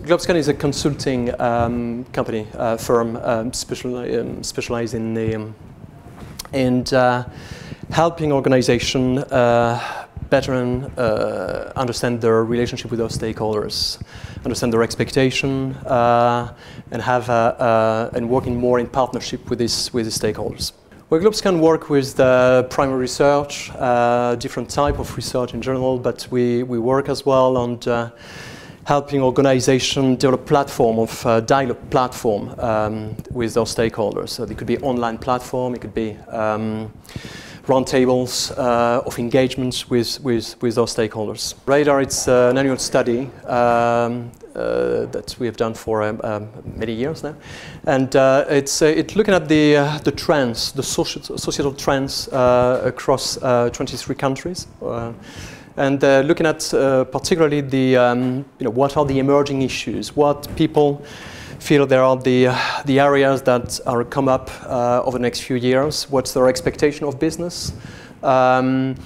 GlobeScan is a consulting company, firm specialized in helping organizations better understand their relationship with their stakeholders, understand their expectation, and working more in partnership with the stakeholders. Well, GlobeScan work with primary research, different type of research in general, but we work as well on helping organizations develop platform of dialogue platform with their stakeholders. So it could be online platform, it could be roundtables of engagements with our stakeholders. Radar, it's an annual study that we have done for many years now, and it's looking at the trends, the societal trends across 23 countries, and looking at particularly the what are the emerging issues, what people feel there are the areas that are come up over the next few years. What's their expectation of business, from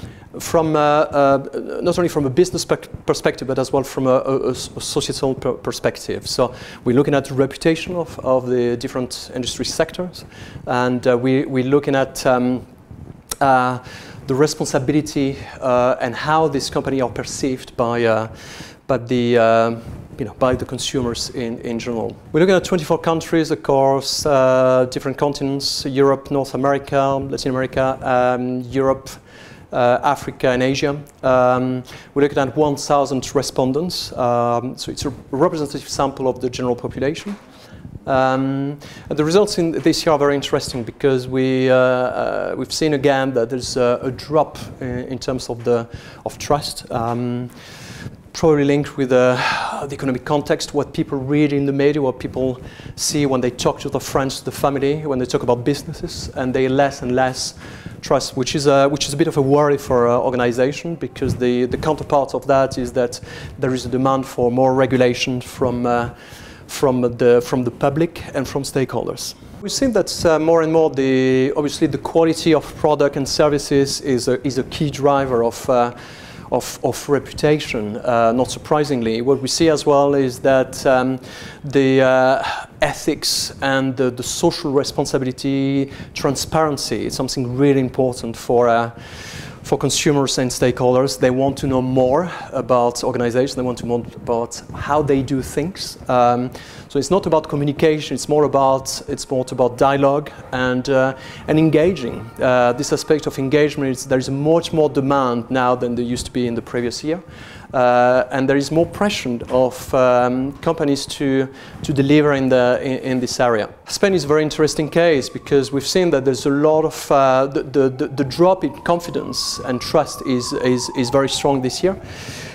not only from a business perspective, but as well from a societal perspective. So we're looking at the reputation of the different industry sectors, and we're looking at the responsibility and how these companies are perceived by the consumers in general. We're looking at 24 countries across different continents: Europe, North America, Latin America, Europe, Africa, and Asia. We're looking at 1,000 respondents, so it's a representative sample of the general population. And the results in this year are very interesting because we've seen again that there's a drop in terms of trust. Probably linked with the economic context, what people read in the media, what people see when they talk to their friends, the family, when they talk about businesses, and they less and less trust, which is a bit of a worry for an organization, because the counterpart of that is that there is a demand for more regulation from the public and from stakeholders. We've seen that more and more, obviously the quality of product and services is a key driver of reputation. Not surprisingly, what we see as well is that the ethics and the social responsibility, transparency is something really important for consumers and stakeholders. They want to know more about organizations. They want to know about how they do things. So it's not about communication. It's more about dialogue and engaging. This aspect of engagement, there is much more demand now than there used to be in the previous year. And there is more pressure of companies to deliver in this area. Spain is a very interesting case because we've seen that there's a lot of the drop in confidence and trust is very strong this year,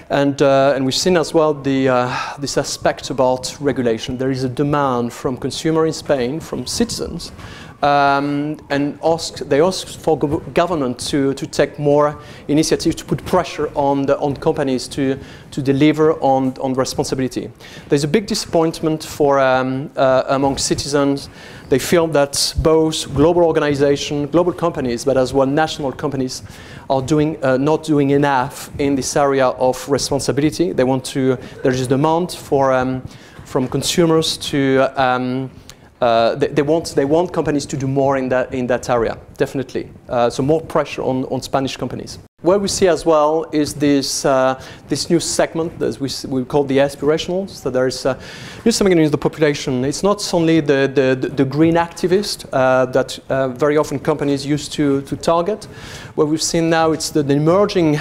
and we've seen as well this aspect about regulation. There is a demand from consumers in Spain, from citizens. And they ask for government to take more initiative, to put pressure on companies to deliver on responsibility. There's a big disappointment for among citizens. They feel that both global organizations, global companies, but as well national companies are not doing enough in this area of responsibility. They want to. There is demand from consumers to. They want companies to do more in that area, definitely. So more pressure on Spanish companies. What we see as well is this new segment that we call the aspirationals. So there is new segment in the population. It's not only the green activist that very often companies used to target. What we've seen now, it's the emerging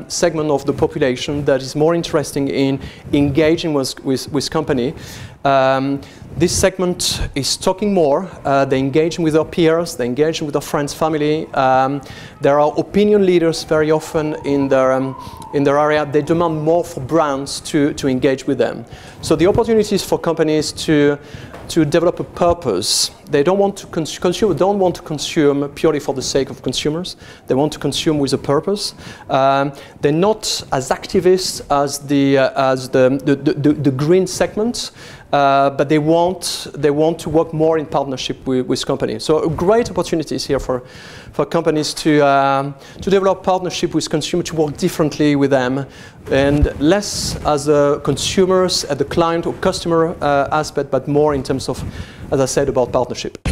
segment of the population that is more interesting in engaging with company. This segment is talking more. They're engaging with their peers. They're engaging with their friends, family. There are opinion leaders very often in their area. They demand more for brands to engage with them. So the opportunities for companies to develop a purpose. They don't want to consume purely for the sake of consumers. They want to consume with a purpose. They're not as activists as the green segment, but they want to work more in partnership with companies. So great opportunities here for for companies to develop partnership with consumers, to work differently with them, and less as a consumers, at the client or customer aspect, but more in terms of, as I said, about partnership.